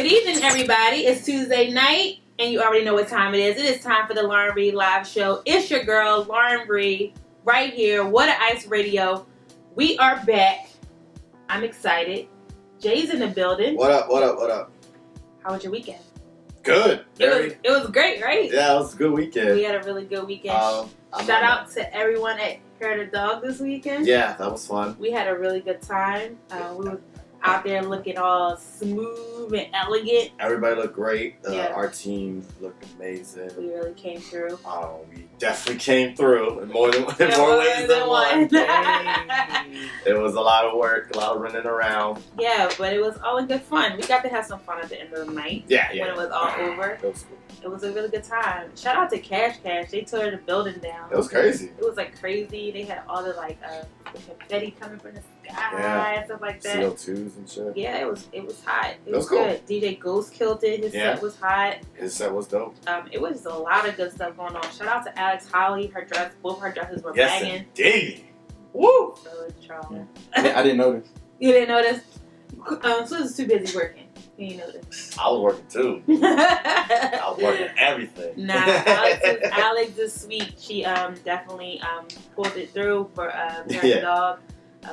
Good evening, everybody. It's Tuesday night, and you already know what time it is. It is time for the Lauren Reed Live Show. It's your girl, Lauren Reed, right here. What a Ice Radio. We are back. I'm excited. Jay's in the building. What up? How was your weekend? Good. It was great, right? Yeah, it was a good weekend. We had a really good weekend. Shout out to everyone at Hair the Dog this weekend. Yeah, that was fun. We had a really good time. We were out there looking all smooth and elegant. Everybody looked great. Yeah. Our team looked amazing. We really came through. We definitely came through in more ways than one. It was a lot of work, a lot of running around. Yeah, but it was all in good fun. We got to have some fun at the end of the night. Yeah. When it was all over. It was cool. It was a really good time. Shout out to Cash. They tore the building down. It was crazy. It was like crazy. They had all the confetti coming from the sky and stuff like that. CO2s and shit. Yeah, it was hot. It was cool. Good. DJ Ghost killed it. His set was hot. His set was dope. It was just a lot of good stuff going on. Shout out to Alex Holly. Both her dresses were yes, banging. Indeed. Woo! So, I didn't notice. You didn't notice? Susan was too busy working. You didn't notice. I was working too. I was working everything. Nah, Alex is sweet. She definitely pulled it through for the dog.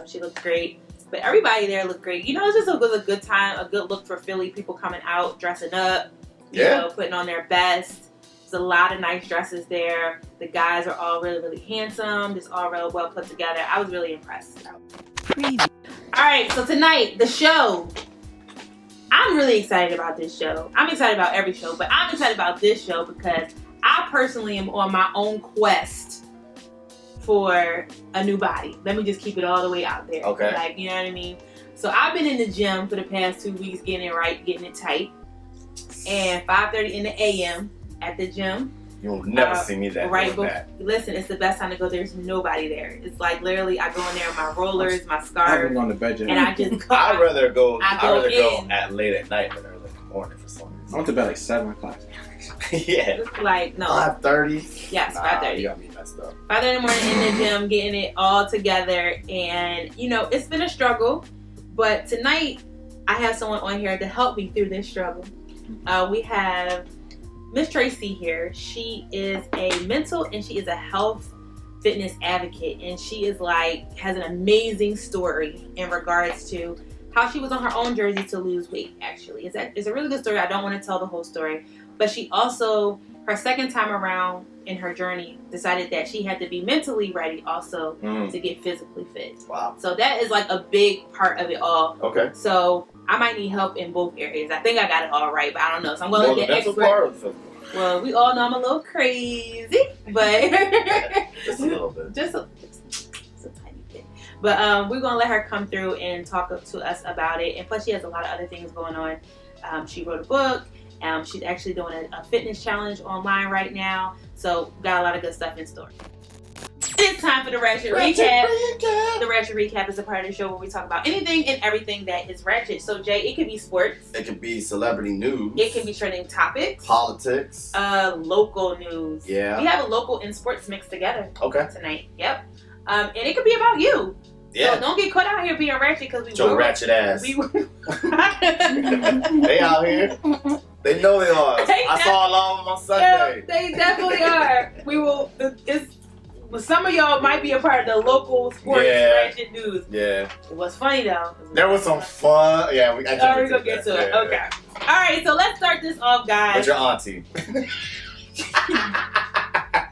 She looked great. But everybody there looked great. You know, it was a good time, a good look for Philly. People coming out, dressing up, you know, putting on their best. There's a lot of nice dresses there. The guys are all really, really handsome. Just all real well put together. I was really impressed. Alright, so tonight, the show. I'm really excited about this show. I'm excited about every show, but I'm excited about this show because I personally am on my own quest for a new body. Let me just keep it all the way out there. Okay. Like, you know what I mean? So I've been in the gym for the past 2 weeks, getting it right, getting it tight. And 5:30 in the a.m. at the gym. You'll never see me that. Right, listen, it's the best time to go. There's nobody there. It's like literally, I go in there with my rollers, my scarf, I haven't gone to bed yet. and I just go. I'd rather go in. at late at night than early in the morning for some reason. I went to bed like 7 o'clock. Yeah. Like, no. 5:30? Yes, nah, 5:30. You got me messed up. 5:30 in the morning in the gym, getting it all together. And, you know, it's been a struggle. But tonight, I have someone on here to help me through this struggle. We have Miss Tracie here. She is a mental and she is a health fitness advocate, and she is has an amazing story in regards to how she was on her own journey to lose weight. Actually, it's a really good story. I don't want to tell the whole story, but she also, her second time around in her journey, decided that she had to be mentally ready also to get physically fit. Wow. So that is a big part of it all. Okay. So I might need help in both areas. I think I got it all right, but I don't know. So I'm going to let the expert. Well, we all know I'm a little crazy, but just a little bit. Just a tiny bit. But we're going to let her come through and talk to us about it. And plus, she has a lot of other things going on. She wrote a book. She's actually doing a fitness challenge online right now. So got a lot of good stuff in store. It's time for the Ratchet Recap. The Ratchet Recap is a part of the show where we talk about anything and everything that is ratchet. So, Jay, it could be sports. It could be celebrity news. It can be trending topics. Politics. Local news. Yeah. We have a local and sports mixed together tonight. Yep. And it could be about you. Yeah. So don't get caught out here being ratchet because we Joe ratchet ass. They out here. They know they are. I saw a lot of them on Sunday. Yeah, they definitely are. Some of y'all might be a part of the local sports ratchet news. Yeah. It was funny though. There was some fun. Yeah, we're gonna get to it. Okay. All right, so let's start this off, guys. What's your auntie?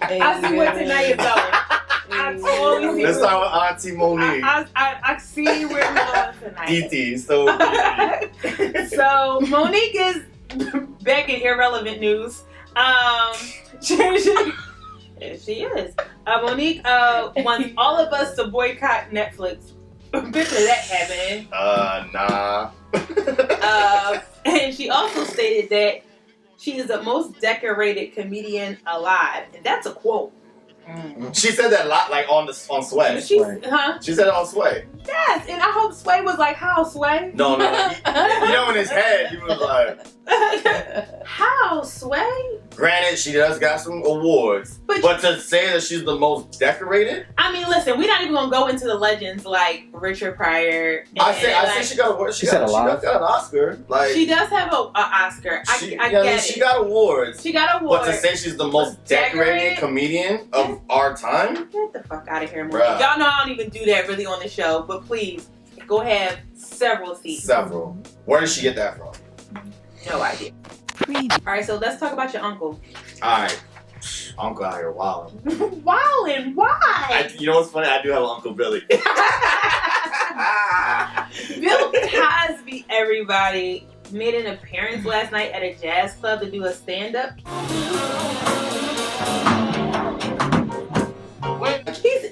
I see where tonight is going. Let's start with Auntie Monique. I see where we're going tonight. DT, so So Monique is back in irrelevant news. She is. Monique wants all of us to boycott Netflix. Picture that happening. Nah. And she also stated that she is the most decorated comedian alive. And that's a quote. She said that a lot, on Sway. She said it on Sway. Yes, and I hope Sway was like, how, Sway? No. You know, in his head, he was like, how, Sway? Granted, she does got some awards, but to say that she's the most decorated, I mean, listen, we're not even gonna go into the legends like Richard Pryor. I say she got awards. She got an Oscar. Like she does have an Oscar. I get it. She got awards. She got awards. But to say she's the most decorated comedian of our time, get the fuck out of here, man. Y'all know I don't even do that really on the show, but please go have several seats. Several. Where did she get that from? No idea. Alright, so let's talk about your uncle. Alright. Uncle out here wilding. Wilding? Why? You know what's funny? I do have an Uncle Billy. Bill Cosby, everybody, made an appearance last night at a jazz club to do a stand-up.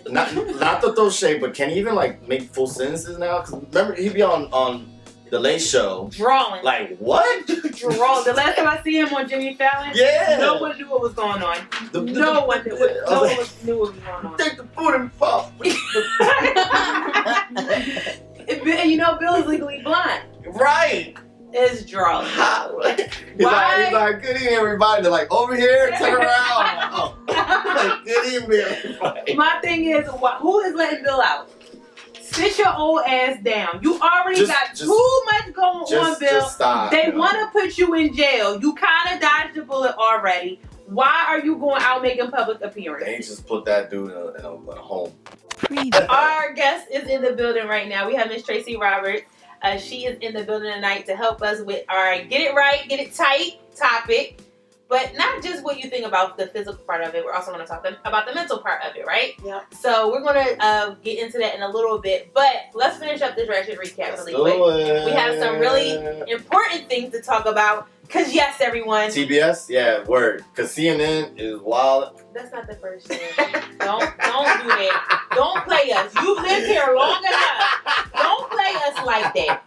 Not to throw shade, but can he even like make full sentences now? Because remember, he'd be on The Late Show. Drawing. Like, what? Drawing. The last time I see him on Jimmy Fallon, no one knew what was going on. No one knew what was going on. Take the food and pop. And you know, Bill is legally blind. Right. It's drawing. He's like, good evening, everybody. They're like, over here, turn around. Oh. Like, good evening, everybody. My thing is, who is letting Bill out? Sit your old ass down. You already got too much going on, Bill. Just stop, they want to put you in jail. You kind of dodged the bullet already. Why are you going out making public appearances? They just put that dude in a home. Our guest is in the building right now. We have Miss Tracie Roberts. She is in the building tonight to help us with our get it right, get it tight topic. But not just what you think about the physical part of it. We're also going to talk about the mental part of it, right? Yeah. So we're going to get into that in a little bit. But let's finish up this ratchet recap really quick. We have some really important things to talk about. Because yes, everyone. TBS? Yeah, word. Because CNN is wild. That's not the first thing. Don't do that. Don't play us. You've lived here long enough. Don't play us like that.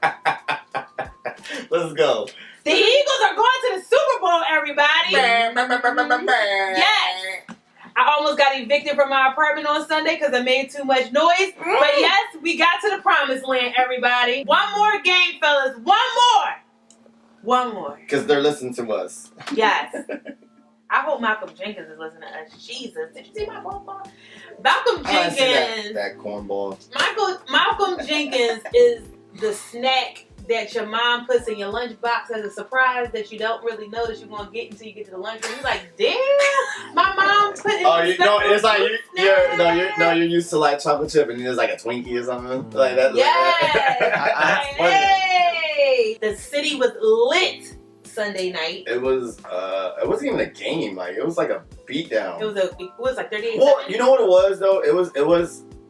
Let's go. The Eagles are going to the Super Bowl, everybody. Yes. I almost got evicted from my apartment on Sunday because I made too much noise. But yes, we got to the promised land, everybody. One more game, fellas. One more. Because they're listening to us. Yes. I hope Malcolm Jenkins is listening to us. Jesus. Did you see my phone? Malcolm Jenkins. That cornball. Malcolm Jenkins is the snack that your mom puts in your lunchbox as a surprise that you don't really know that you're going to get until you get to the lunchroom. You're like, damn, my mom put in it's like you're used to like chocolate chip and there's like a Twinkie or something like that. Yes. Hey, the city was lit Sunday night. It wasn't even a game. Like it was like a beatdown. It was like 38 Well, seconds. you know what it was though? It was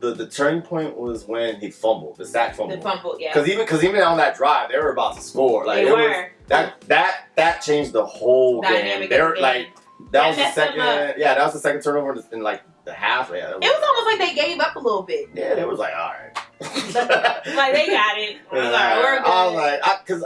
the turning point was when he fumbled, the sack fumble. The fumble, yeah. Because even on that drive, they were about to score. Like they were. That changed the whole game. They were like that was the second. Yeah, that was the second turnover in like the half. Yeah, it was almost like they gave up a little bit. Yeah, it was like all right. Like they got it. I was like, because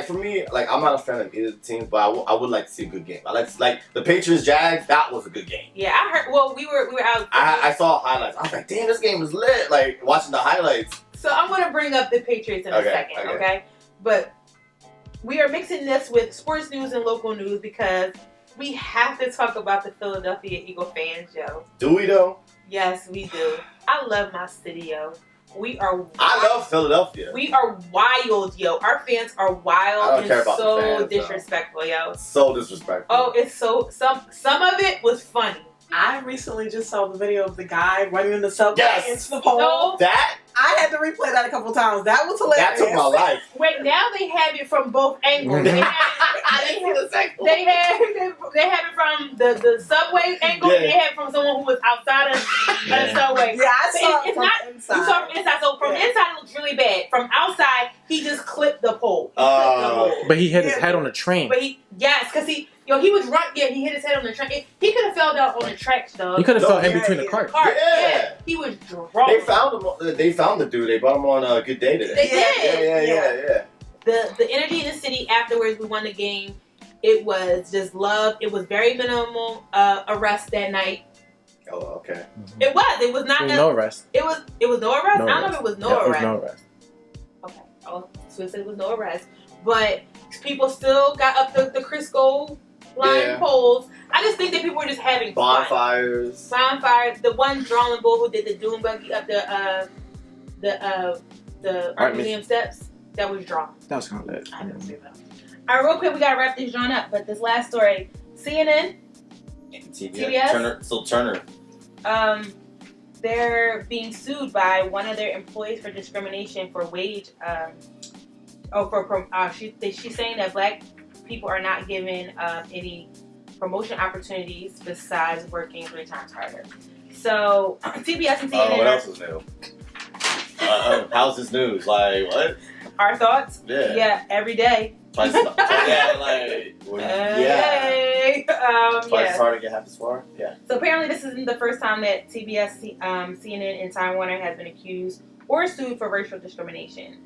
for me, like I'm not a fan of either team, but I would like to see a good game. I like the Patriots Jags. That was a good game. Yeah, I heard. Well, we were out. I saw highlights. I was like, damn, this game was lit. Like watching the highlights. So I'm gonna bring up the Patriots in a second, okay? But we are mixing this with sports news and local news because we have to talk about the Philadelphia Eagle fans, yo. Do we though? Yes, we do. I love my city, yo. I love Philadelphia. We are wild, yo. Our fans are wild and so disrespectful, yo. So disrespectful. Oh, it's so some of it was funny. I recently just saw the video of the guy running in the subway into the pole. No. I had to replay that a couple times. That was hilarious. That took my life. Wait, now they have it from both angles. They have it from the subway angle. Yeah. They have it from someone who was outside of the subway. Yeah, I saw it from inside. You saw it from inside. So from inside it looks really bad. From outside, he just clipped the pole. But he hit his head on the train. But he was right. Yeah, he hit his head on the train. He could have fell down on the tracks, though. He could have fell in between the cars. Yeah, he was drunk. They found the dude. They brought him on a Good Day today. They did. Yeah. The energy in the city afterwards. We won the game. It was just love. It was very minimal arrest that night. Oh, okay. Mm-hmm. It was not. There was no arrest. It was no arrest. No I don't know if it was no arrest. It was no arrest. Okay. I was supposed to say it was no arrest, but people still got up the Crisco line poles. I just think that people were just having bonfires. Bonfires. The one drawing bull who did the dune buggy up the art museum steps. That was drawn. That was kind of lit. I didn't see that. All right, real quick, we gotta wrap this joint up. But this last story, CNN, TBS, Turner. They're being sued by one of their employees for discrimination for wage. She's saying that black people are not given any promotion opportunities besides working 3 times harder. So TBS and CNN. What else is new? How's this news? Like what? Our thoughts? Yeah, every day. Twice as hard to get half as far. Yeah. So apparently this isn't the first time that TBS, CNN, and Time Warner has been accused or sued for racial discrimination.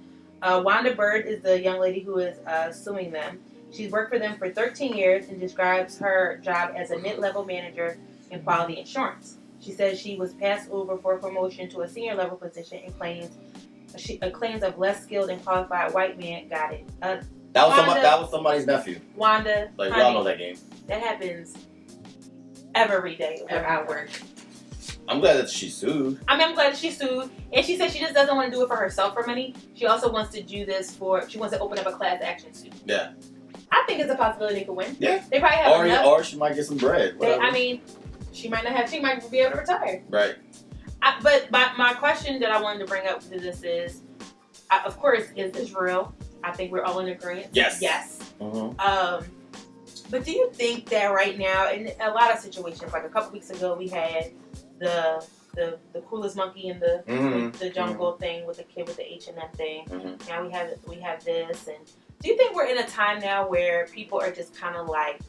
Wanda Bird is the young lady who is suing them. She's worked for them for 13 years and describes her job as a mid-level manager in quality assurance. She says she was passed over for a promotion to a senior level position and claims of less skilled and qualified white man got it. That was somebody's nephew. Wanda. Like, we all know that game. That happens every day where I work. I'm glad that she sued. I'm glad that she sued. And she said she just doesn't want to do it for herself for money. She also wants to do this she wants to open up a class action suit. Yeah. I think it's a possibility they could win. Yeah. They probably have enough. Or she might get some bread. She might not have. She might be able to retire. Right. But my question that I wanted to bring up to this is, of course, is this real? I think we're all in agreement. Yes. Yes. Mm-hmm. But do you think that right now, in a lot of situations, like a couple weeks ago, we had the coolest monkey in the jungle thing with the kid with the H&M thing. Mm-hmm. Now we have this, and do you think we're in a time now where people are just kind of like,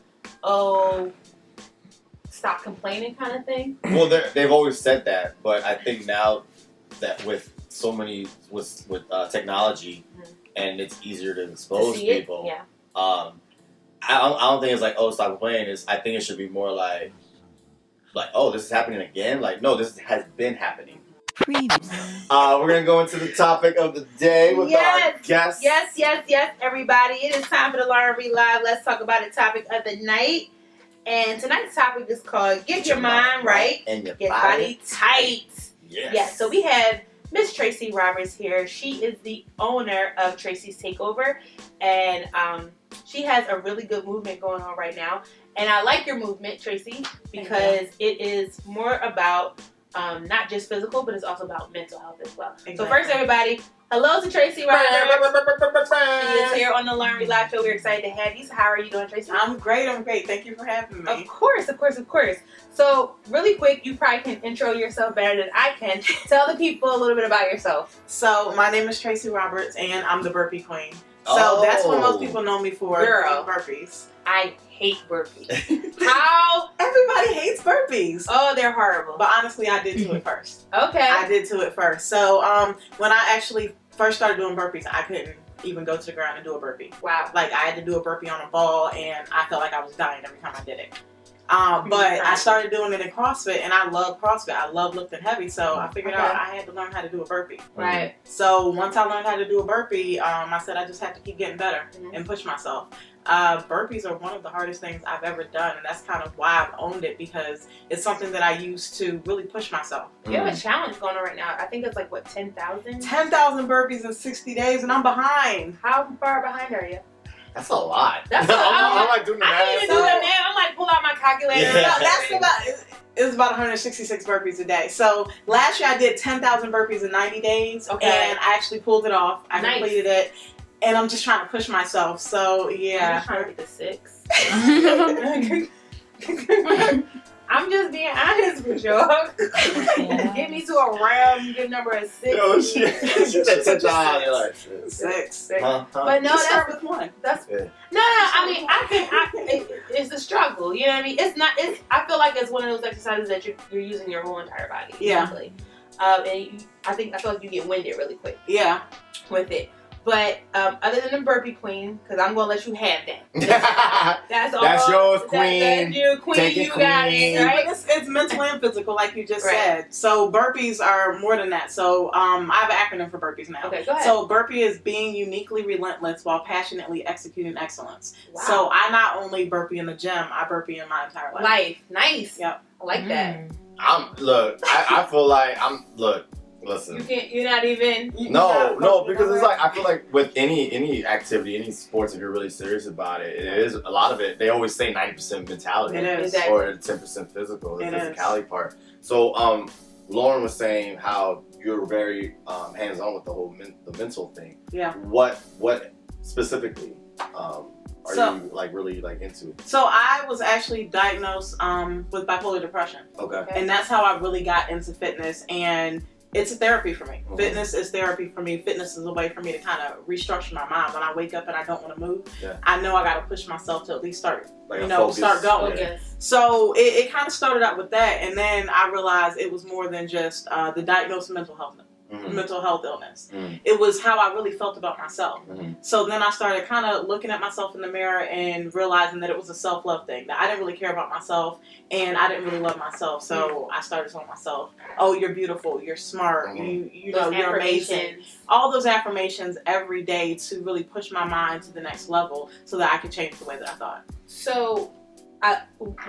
oh, stop complaining kind of thing? Well, they've always said that, but I think now that with so many with technology, and it's easier to expose people. Yeah. I don't think it's like, oh, stop complaining. I think it should be more like, oh, this is happening again. Like, no, this has been happening. We're gonna go into the topic of the day with our guests. Yes, everybody. It is time for the Learn Read Live. Let's talk about the topic of the night. And tonight's topic is called Get Your Mind Right and Your Body Tight. Yes. So we have Miss Tracie Roberts here. She is the owner of Tracie's Takeover, and she has a really good movement going on right now. And I like your movement, Tracie, because it is more about not just physical, but it's also about mental health as well. Exactly. So first, everybody, hello to Tracie Roberts. She is here on the Learn Read Live show. We're excited to have you. So how are you doing, Tracie? I'm great. Thank you for having me. Of course. So really quick, you probably can intro yourself better than I can. Tell the people a little bit about yourself. So my name is Tracie Roberts, and I'm the burpee queen. So that's what most people know me for. Girl. Burpees. I hate burpees. How? Everybody hates burpees. Oh, they're horrible. But honestly, I did do it first. Okay. I did do it first. So when I actually first started doing burpees, I couldn't even go to the ground and do a burpee. Wow. Like, I had to do a burpee on a ball, and I felt like I was dying every time I did it. But I started doing it in CrossFit, and I love CrossFit. I love lifting heavy, so I figured out I had to learn how to do a burpee. Right. So once I learned how to do a burpee, I said I just had to keep getting better and push myself. Burpees are one of the hardest things I've ever done, and that's kind of why I've owned it, because it's something that I used to really push myself. You have a challenge going on right now. I think it's like, what, 10,000? 10,000 burpees in 60 days, and I'm behind. How far behind are you? That's a lot. That's I'm like doing the math. I can't even do that, man. I'm like, pull out my calculator. Yeah. It's about 166 burpees a day. So last year I did 10,000 burpees in 90 days. Okay. And I actually pulled it off. I completed it. And I'm just trying to push myself. So yeah. I'm just trying to get to 6. I'm just being honest with y'all. Get me to a round good number of 6. Yo, she said 10,000. You're like, 6. But no, just start with 1. That's no. I mean, it's a struggle. You know what I mean? It's not. I feel like it's one of those exercises that you're using your whole entire body. Yeah. Essentially. And I feel like you get winded really quick. Yeah. With it. But other than the burpee queen, because I'm gonna let you have that. That's all. That's yours, queen. That's your queen. Take it, you got queen. it, right? It's mental and physical, like you just Right. said. So burpees are more than that. So I have an acronym for burpees now. Okay, go ahead. So burpee is being uniquely relentless while passionately executing excellence. Wow. So I not only burpee in the gym, I burpee in my entire life. Nice. Yep. I like that. I feel like listen. You can't. You're not even. No, because it's like I feel like with any activity, any sports, if you're really serious about it, it is a lot of it. They always say 90% mentality, It is. Exactly. or 10% physical, the It physicality part. So, Lauren was saying how you're very hands-on with the whole the mental thing. Yeah. What specifically are you like really like into? So I was actually diagnosed with bipolar depression. Okay. And that's how I really got into fitness, and it's a therapy for me. Mm-hmm. Fitness is therapy for me. Fitness is a way for me to kind of restructure my mind. When I wake up and I don't want to move, I know I got to push myself to at least start, start going. Focus. So it kind of started out with that, and then I realized it was more than just the diagnosed mental health illness. Mm-hmm. It was how I really felt about myself. Mm-hmm. So then I started kind of looking at myself in the mirror and realizing that it was a self-love thing, that I didn't really care about myself and I didn't really love myself. So I started telling myself, oh, you're beautiful, you're smart, Mm-hmm. you know, you're amazing. All those affirmations every day to really push my mind to the next level so that I could change the way that I thought. So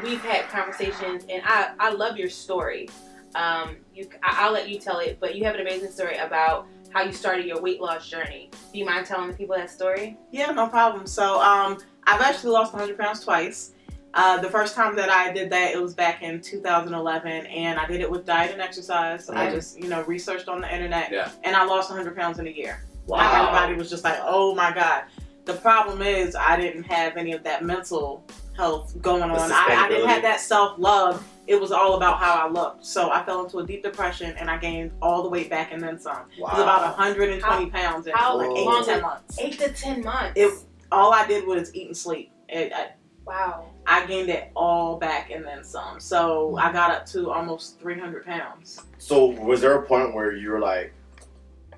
we've had conversations, and I love your story. I'll let you tell it, but you have an amazing story about how you started your weight loss journey. Do you mind telling the people that story? Yeah, no problem. So I've actually lost 100 pounds twice. The first time that I did that, it was back in 2011, and I did it with diet and exercise. So I just, researched on the internet, and I lost 100 pounds in a year. Wow. Everybody was just like, oh my God. The problem is I didn't have any of that mental health going on. I didn't have that self-love. It was all about how I looked. So I fell into a deep depression, and I gained all the weight back and then some. Wow. It was about 120 pounds in like 8 to 10 months. 8 to 10 months. All I did was eat and sleep. Wow. I gained it all back and then some. So I got up to almost 300 pounds. So was there a point where you were like,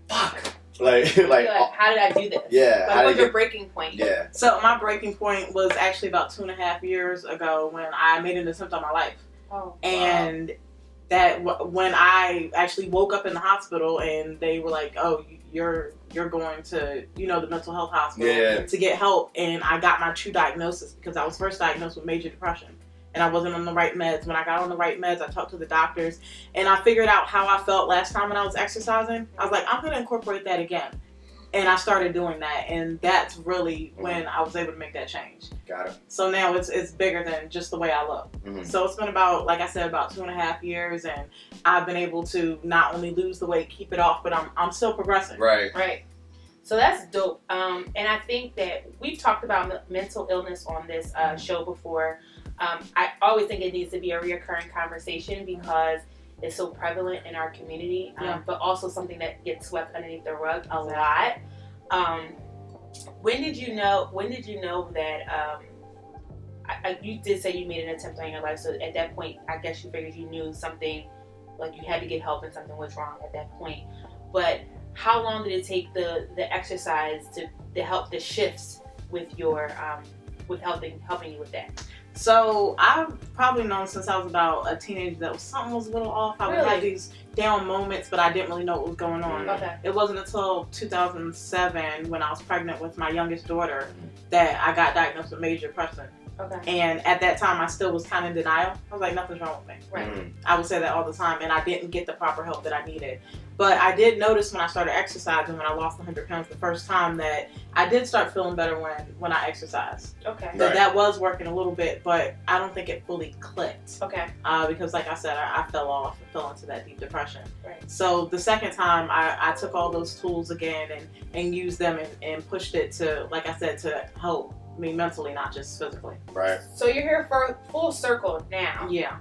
fuck? Like, how did I do this? Yeah. What was your breaking point? Yeah. So my breaking point was actually about 2.5 years ago when I made an attempt on my life. Oh. And that when I actually woke up in the hospital and they were like, oh, you're going to, the mental health hospital to get help. And I got my true diagnosis because I was first diagnosed with major depression. And I wasn't on the right meds. When I got on the right meds, I talked to the doctors. And I figured out how I felt last time when I was exercising. I was like, I'm going to incorporate that again. And I started doing that. And that's really when I was able to make that change. Got it. So now it's bigger than just the way I look. Mm-hmm. So it's been about, like I said, about 2.5 years. And I've been able to not only lose the weight, keep it off, but I'm still progressing. Right. So that's dope. And I think that we've talked about mental illness on this show before. I always think it needs to be a reoccurring conversation because it's so prevalent in our community, but also something that gets swept underneath the rug a lot. When did you know that you did say you made an attempt on your life, so at that point I guess you figured you knew something, like you had to get help and something was wrong at that point. But how long did it take the exercise to help the shifts with your with helping you with that? So I've probably known since I was about a teenager that something was a little off. I would have these down moments, but I didn't really know what was going on. Okay. It wasn't until 2007 when I was pregnant with my youngest daughter that I got diagnosed with major depression. Okay. And at that time, I still was kind of in denial. I was like, nothing's wrong with me. Right. I would say that all the time, and I didn't get the proper help that I needed. But I did notice when I started exercising, when I lost 100 pounds the first time, that I did start feeling better when I exercised. Okay. So that was working a little bit, but I don't think it fully clicked. Okay. Because like I said, I fell off and fell into that deep depression. Right. So the second time, I took all those tools again and used them and pushed it to, like I said, to help me mentally, not just physically. Right. So you're here for full circle now. Yeah.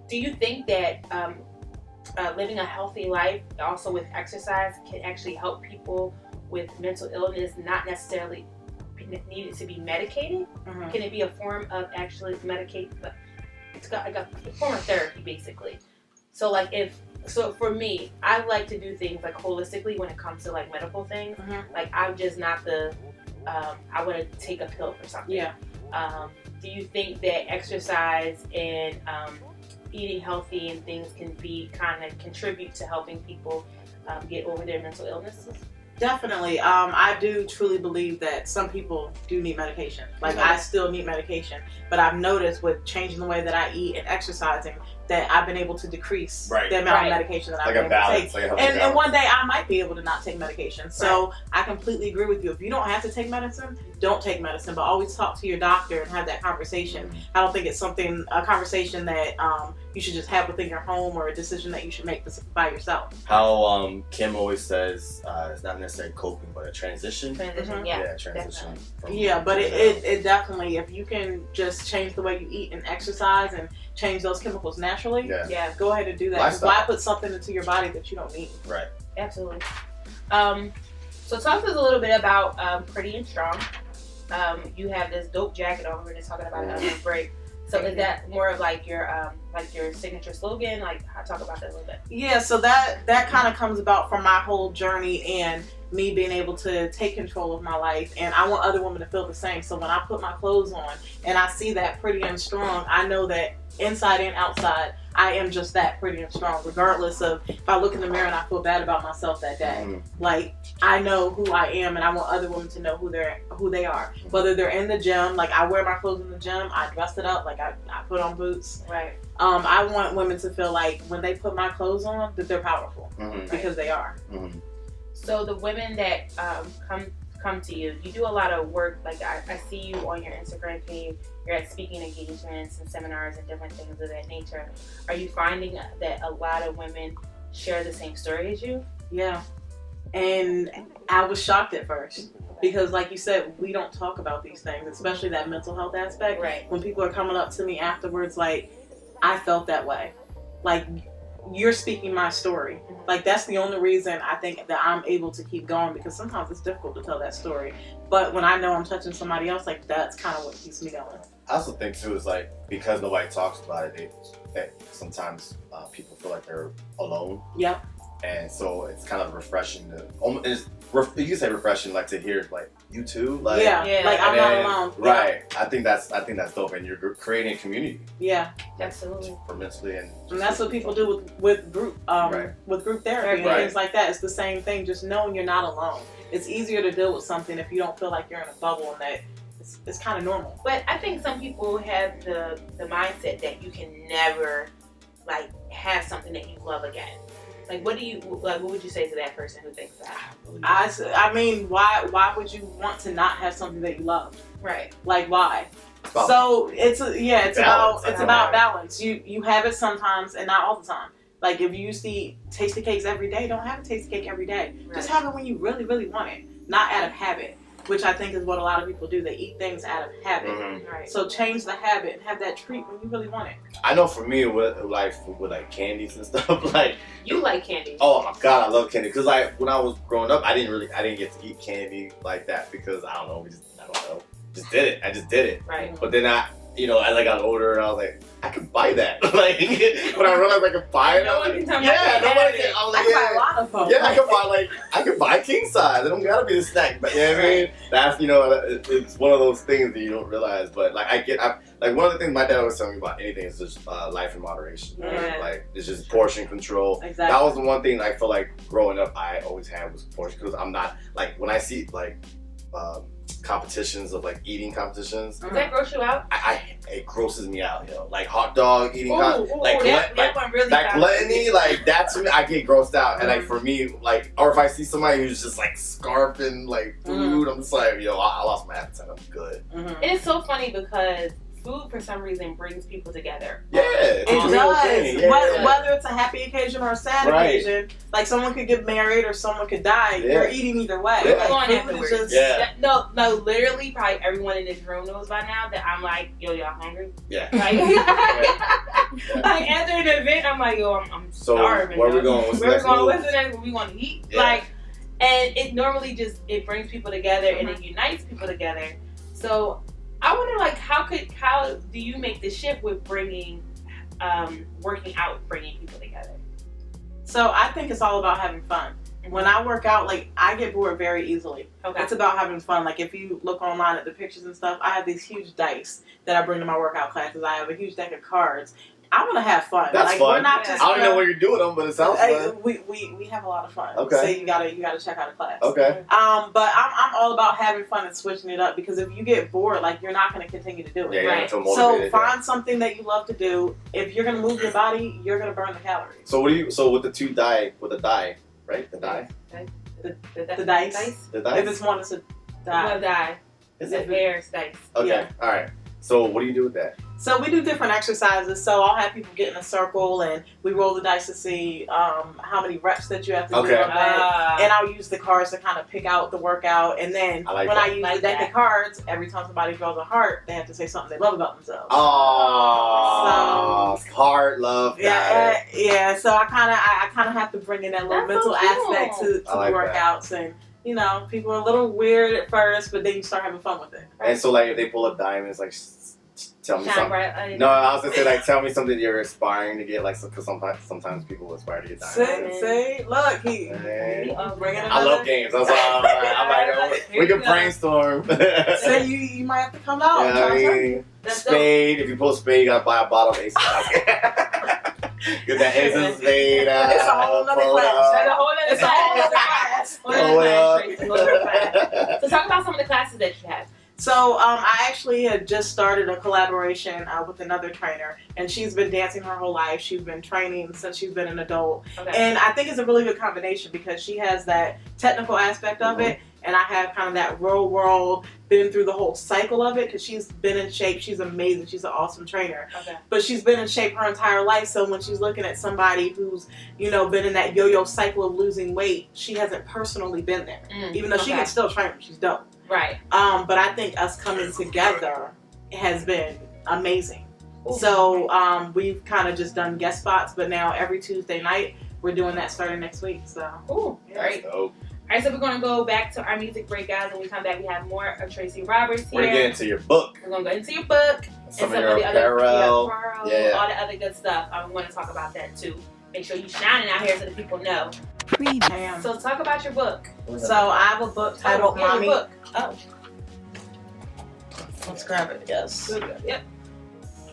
Do you think that living a healthy life, also with exercise, can actually help people with mental illness, not necessarily needed to be medicated? Mm-hmm. Can it be a form of actually medicate? But it's got like a form of therapy, basically. So like if So for me, I like to do things like holistically when it comes to like medical things. Like I'm just not the I want to take a pill for something. Yeah. Do you think that exercise and eating healthy and things can be kind of contribute to helping people get over their mental illnesses? Definitely. I do truly believe that some people do need medication. Like I still need medication, but I've noticed with changing the way that I eat and exercising that I've been able to decrease the amount of medication that I've been able to take. And one day I might be able to not take medication. So I completely agree with you. If you don't have to take medicine, don't take medicine, but always talk to your doctor and have that conversation. I don't think it's a conversation that you should just have within your home or a decision that you should make by yourself. How Kim always says, it's not necessarily coping, but a transition. Yeah, transition. Yeah, but it definitely, if you can just change the way you eat and exercise and change those chemicals naturally, go ahead and do that. Why put something into your body that you don't need? Right. Absolutely. So talk to us a little bit about Pretty and Strong. You have this dope jacket on. We were just talking about it on the break. So is that more of like your signature slogan? Like, talk about that a little bit. Yeah, so that kind of comes about from my whole journey and me being able to take control of my life, and I want other women to feel the same. So when I put my clothes on and I see that pretty and strong, I know that inside and outside, I am just that pretty and strong, regardless of if I look in the mirror and I feel bad about myself that day. Like, I know who I am, and I want other women to know who they are. Whether they're in the gym, like I wear my clothes in the gym, I dress it up, like I put on boots. Right. I want women to feel like when they put my clothes on, that they're powerful, because they are. So the women that come to you, you do a lot of work. Like I see you on your Instagram page. You're at speaking engagements and seminars and different things of that nature. Are you finding that a lot of women share the same story as you? Yeah. And I was shocked at first. Because like you said, we don't talk about these things, especially that mental health aspect. Right. When people are coming up to me afterwards, like, I felt that way. Like, you're speaking my story. Like, that's the only reason I think that I'm able to keep going, because sometimes it's difficult to tell that story. But when I know I'm touching somebody else, like, that's kind of what keeps me going. I also think too is like, because nobody talks about it, that sometimes people feel like they're alone. Yep. And so it's kind of refreshing to, you can say refreshing, like to hear like you too, like like I'm not alone. Right. I think that's dope, and you're creating a community. Yeah, absolutely. For mentally and that's what people do with group with group therapy and things like that. It's the same thing. Just knowing you're not alone. It's easier to deal with something if you don't feel like you're in a bubble, and that it's kind of normal. But I think some people have the mindset that you can never like have something that you love again. Like, what would you say to that person who thinks that? I mean, why would you want to not have something that you love? Right. Like, why? So it's about balance. You have it sometimes and not all the time. Like, if you used to eat tasty cakes every day, don't have a tasty cake every day. Right. Just have it when you really, really want it, not out of habit. Which I think is what a lot of people do. They eat things out of habit. Right. So change the habit and have that treat when you really want it. I know for me, with candies and stuff, like, you like candy. Oh my God, I love candy. Cause like when I was growing up, I didn't get to eat candy like that because I don't know. Just did it. I just did it. Right. But then as I got older, and I was like, I could buy that. Like, when I realized I could buy it, nobody can. I can buy a lot of them. Yeah, I could buy king size. It don't gotta be a snack. But you know what I mean? That's it's one of those things that you don't realize. But like one of the things my dad was telling me about anything is just life in moderation. Yeah. Like it's just portion control. Exactly. That was the one thing I feel like growing up I always had was portion, because I'm not like when I see like competitions of like eating competitions. Does that gross you out? It grosses me out, like hot dog eating, that one really like gluttony, like that to me, I get grossed out. And like for me, like, or if I see somebody who's just like scarfing like food, I'm just like, I lost my appetite. I'm good. It's so funny because food for some reason brings people together. Yeah, it does. Yeah. Whether it's a happy occasion or a sad occasion, like someone could get married or someone could die. You're eating either way. Yeah. Like, food is just, no, literally, probably everyone in this room knows by now that I'm like, yo, y'all hungry? Yeah. Like, like after an event, I'm like, yo, I'm starving. Where we going? What's the next move? What's the next? What we want to eat? Yeah. Like, and it normally just brings people together and it unites people together. So I wonder, like, how do you make the shift with bringing, working out, bringing people together? So I think it's all about having fun. When I work out, like, I get bored very easily. Okay. It's about having fun. Like, if you look online at the pictures and stuff, I have these huge dice that I bring to my workout classes. I have a huge deck of cards. I want to have fun. That's like, fun. We're not just, I don't know what you're doing them, but it sounds fun. We have a lot of fun. Okay. So you gotta check out a class. Okay. But I'm all about having fun and switching it up, because if you get bored, like, you're not gonna continue to do it. Yeah, right. So find something that you love to do. If you're gonna move your body, you're gonna burn the calories. So what do you? So with the die, right? The die. The dice. The dice. If it's one, it's a die. Die. Is The it? bear's dice. Okay. Yeah. All right. So what do you do with that? So we do different exercises. So I'll have people get in a circle and we roll the dice to see how many reps that you have to do on that. And I'll use the cards to kind of pick out the workout. And then I use the deck of cards, every time somebody draws a heart, they have to say something they love about themselves. Oh, heart, love. Yeah. So I kind of have to bring in that little mental aspect to the workouts. And you know, people are a little weird at first, but then you start having fun with it. And so, like, if they pull up diamonds, like, tell me something. Right. No, I was gonna say, like, tell me something you're aspiring to get, like, because sometimes people aspire to get diamonds. See, look, he bringing I love games. That's why I'm like, we can brainstorm. So you might have to come out. Yeah, I mean, spade. If you pull a spade, you gotta buy a bottle of Ace. Get that Ace and spade out. It's a whole nother class. That's a whole other class. So talk about some of the classes that you have. So I actually had just started a collaboration with another trainer, and she's been dancing her whole life. She's been training since she's been an adult. Okay. And I think it's a really good combination because she has that technical aspect of it, and I have kind of that real world, been through the whole cycle of it, because she's been in shape. She's amazing. She's an awesome trainer. Okay. But she's been in shape her entire life, so when she's looking at somebody who's, you know, been in that yo-yo cycle of losing weight, she hasn't personally been there. Even though she can still train them. She's dope. Right. But I think us coming together has been amazing. Ooh, so we've kind of just done guest spots, but now every Tuesday night we're doing that starting next week. So great. All right, so we're going to go back to our music break, guys. When we come back, we have more of Tracie Roberts here. We're going to get into your book. We're going to go into your book. Some of your apparel. All the other good stuff. I'm going to talk about that too. Make sure you're shining out here so the people know. So talk about your book. So I have a book titled Mommy. Let's grab it, yes. Yep.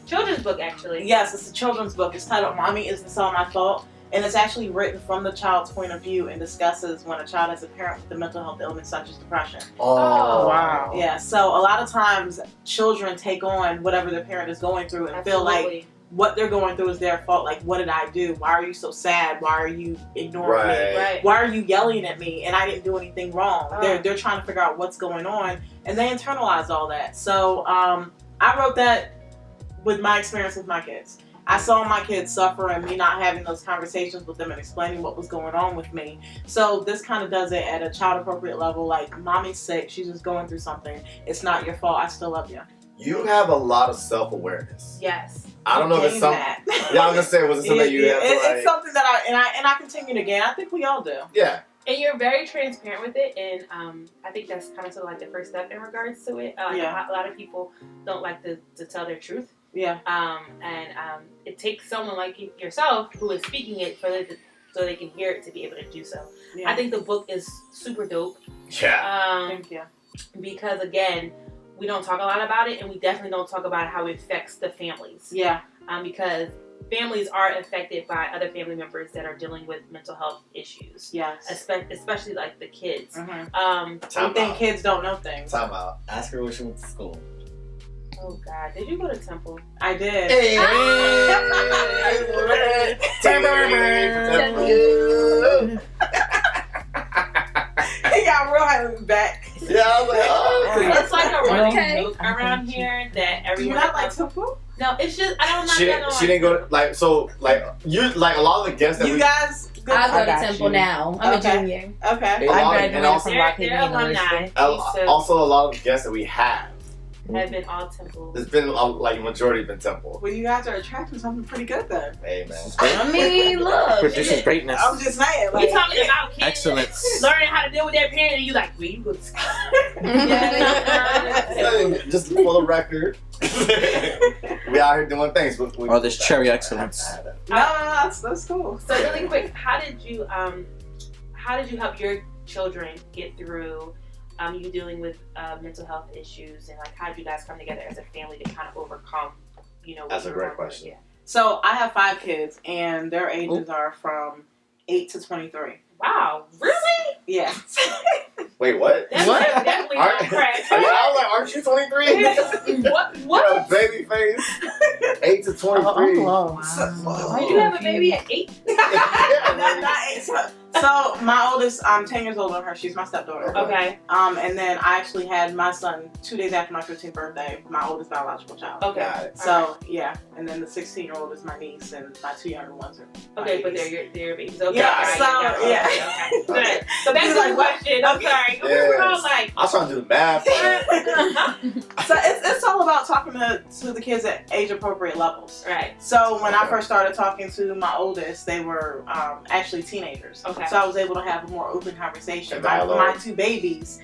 Children's book, actually. Yes, it's a children's book. It's titled Mommy, Is This All My Fault? And it's actually written from the child's point of view and discusses when a child has a parent with a mental health illness such as depression. Oh, wow. Yeah, so a lot of times children take on whatever their parent is going through and feel like what they're going through is their fault. Like, what did I do? Why are you so sad? Why are you ignoring me? Right. Why are you yelling at me? And I didn't do anything wrong. They're trying to figure out what's going on, and they internalize all that. So I wrote that with my experience with my kids. I saw my kids suffer and me not having those conversations with them and explaining what was going on with me. So this kind of does it at a child appropriate level. Like, mommy's sick. She's just going through something. It's not your fault. I still love you. You have a lot of self-awareness. Yes. I don't know if it's something. Yeah, I was gonna say, was it something you have? It's something that I continue to gain. I think we all do. Yeah. And you're very transparent with it, and I think that's kind of sort of like the first step in regards to it. A lot of people don't like to tell their truth. Yeah. It takes someone like yourself who is speaking it so they can hear it to be able to do so. Yeah. I think the book is super dope. Yeah. Thank you. Because again, we don't talk a lot about it, and we definitely don't talk about how it affects the families. Yeah. Because families are affected by other family members that are dealing with mental health issues. Yes. Especially like the kids. You think kids don't know things. Time out. Ask her where she went to school. Oh God, did you go to Temple? I did. Hey. He got real having back. Yeah, I was like, oh. It's like a running joke around here that everyone. Do you not like Temple? No, it's just I don't know. She didn't go to, like, so like you like a lot of the guests that you guys. I go to Temple now. I'm a junior. Okay. I graduated from Rock They're alumni. Also, a lot of the guests that we have have been all Temple. It's been like majority been Temple. Well, you guys are attracting something pretty good then. Hey man. I mean, look. Produces greatness. I'm just saying. We talking about kids Excellence. learning how to deal with their parents, and you like, well, you go to school. Just for the record, we out here doing things. Oh, this cherry excellence. No, that's cool. So really quick, how did you help your children get through you dealing with mental health issues, and like how did you guys come together as a family to kind of overcome, That's a great question. Yeah. So I have 5 kids, and their ages are from 8 to 23. Wow, really? Yeah. Wait, what? That's What? definitely not crack. I was like, aren't you 23? What? Baby face. 8 to 23. Did you have a baby at 8? Not 8. So my oldest, I'm 10 years older than her. She's my stepdaughter. Okay. And then I actually had my son 2 days after my 15th birthday, my oldest biological child. Okay. Got it. So yeah, and then the 16-year-old is my niece, and my 2 younger ones are my Okay, but babies. they're your babies. Okay. Yeah, all right, so, yeah. Okay. Good. So back to the question. I'm sorry. Yes. I was like, I was trying to do the math. So it's all about talking to the kids at age appropriate levels. right. So when I first started talking to my oldest, they were actually teenagers. Okay. So I was able to have a more open conversation. A dialogue. My 2 babies,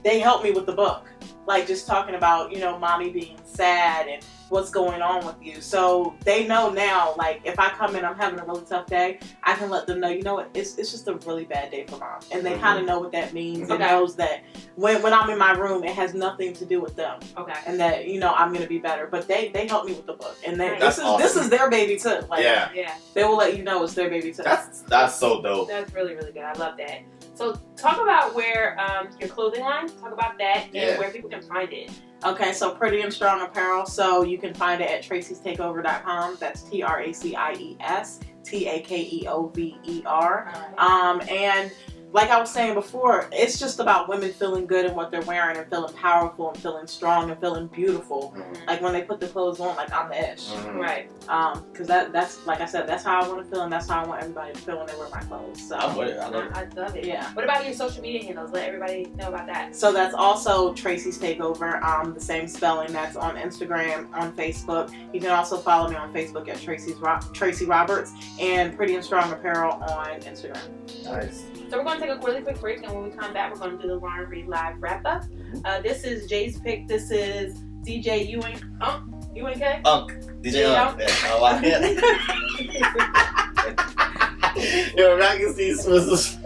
they helped me with the book. Like just talking about, mommy being sad and what's going on with you. So they know now, like if I come in, I'm having a really tough day, I can let them know, it's just a really bad day for mom. And they kind of know what that means. Okay. It knows that when I'm in my room, it has nothing to do with them. Okay. And that, I'm going to be better. But they help me with the book. And That's this is their baby too. Like, Yeah. Yeah. they will let you know it's their baby too. That's so dope. That's really, really good. I love that. So talk about where your clothing line, talk about that, and where people can find it. Okay, so Pretty and Strong Apparel. So you can find it at TraciesTakeover.com. That's TraciesTakeover. And like I was saying before, it's just about women feeling good in what they're wearing and feeling powerful and feeling strong and feeling beautiful. Mm-hmm. Like when they put the clothes on, like on the edge. Mm-hmm. Right. Because that's like I said, that's how I want to feel, and that's how I want everybody to feel when they wear my clothes. So I'm with it. I love it. I love it. Yeah. What about your social media handles? Let everybody know about that. So that's also Tracie's Takeover, the same spelling. That's on Instagram, on Facebook. You can also follow me on Facebook at Tracie Roberts, and Pretty and Strong Apparel on Instagram. Nice. So we're going to take a really quick break, and when we come back, we're going to do the Lauren Reed Live wrap-up. This is Jay's pick. This is DJ UNK. DJ Unk. Yeah. Oh, I Yo, I can see Swizzle's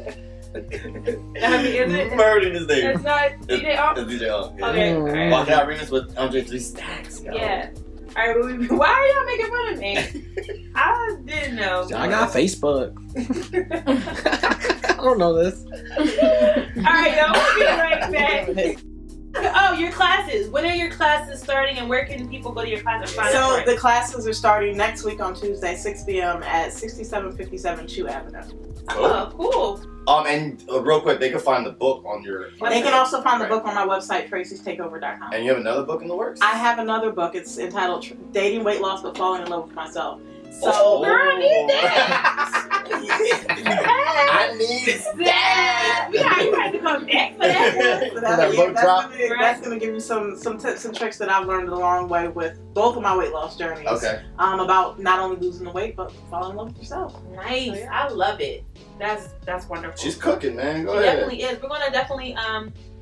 murdered his name. It's not DJ Unk? It's DJ Unk. Yeah. Okay, alright. Walking out remix with Andre 3 Stacks. Yo. Yeah. Alright, why are y'all making fun of me? I didn't know. I got Facebook. I don't know this. Alright, y'all, we'll be right back. Oh, your classes. When are your classes starting, and where can people go to your class and find out? So the classes are starting next week on Tuesday, 6 p.m. at 6757 Chew Avenue. Oh, cool. And real quick, they can find the book on your website. They can also find the book on my website, TraciesTakeover.com. And you have another book in the works? I have another book. It's entitled Dating, Weight Loss, but Falling in Love with Myself. So, Girl, I need that. I need that. You have to come back for that. That's going to give you some tips and tricks that I've learned along the way with both of my weight loss journeys. Okay. About not only losing the weight, but falling in love with yourself. Nice. So, yeah. I love it. That's wonderful. She's cooking, man. Go She ahead. definitely is. We're gonna definitely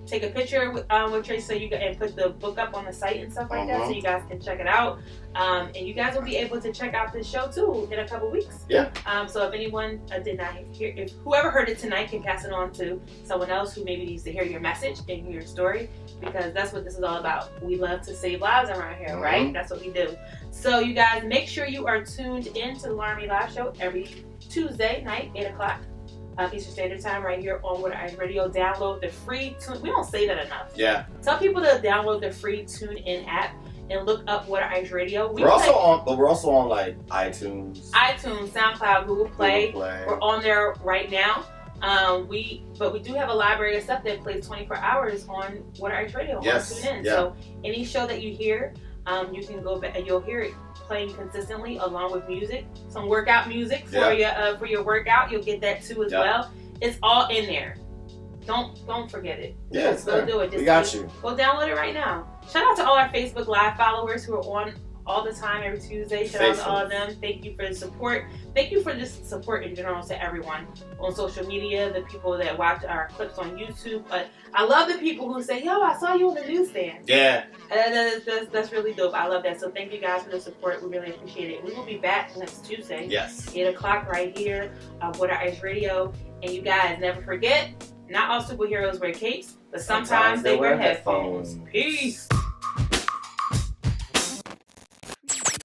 take a picture with Trace so you and put the book up on the site and stuff like that, so you guys can check it out. And you guys will be able to check out this show too in a couple weeks. Yeah. So if anyone did not hear, if whoever heard it tonight can pass it on to someone else who maybe needs to hear your message and hear your story, because that's what this is all about. We love to save lives around here, right? That's what we do. So you guys make sure you are tuned in to the Lauren Reed Live Show every Tuesday night, 8 o'clock. Eastern Standard Time, right here on What Eyes Radio. Download the free tune. We don't say that enough. Yeah. Tell people to download the free TuneIn app and look up What Eyes Radio. We're also on like iTunes, SoundCloud, Google Play. We're on there right now. But we do have a library of stuff that plays 24 hours on What Eyes Radio on TuneIn. Yeah. So any show that you hear, you can go back and you'll hear it playing consistently along with music, some workout music for your workout. You'll get that too as well. It's all in there. don't forget it. Yeah, it's go there. do it. We got you. Go download it right now. Shout out to all our Facebook Live followers who are on all the time every Tuesday. Shout out to all of them. Thank you for the support. Thank you for just support in general to everyone on social media, the people that watch our clips on YouTube. But I love the people who say, yo, I saw you on the newsstand. Yeah. That's really dope. I love that. So thank you guys for the support. We really appreciate it. We will be back next Tuesday. Yes. 8 o'clock right here on Water Ice Radio. And you guys never forget, not all superheroes wear capes, but sometimes they wear headphones. Peace.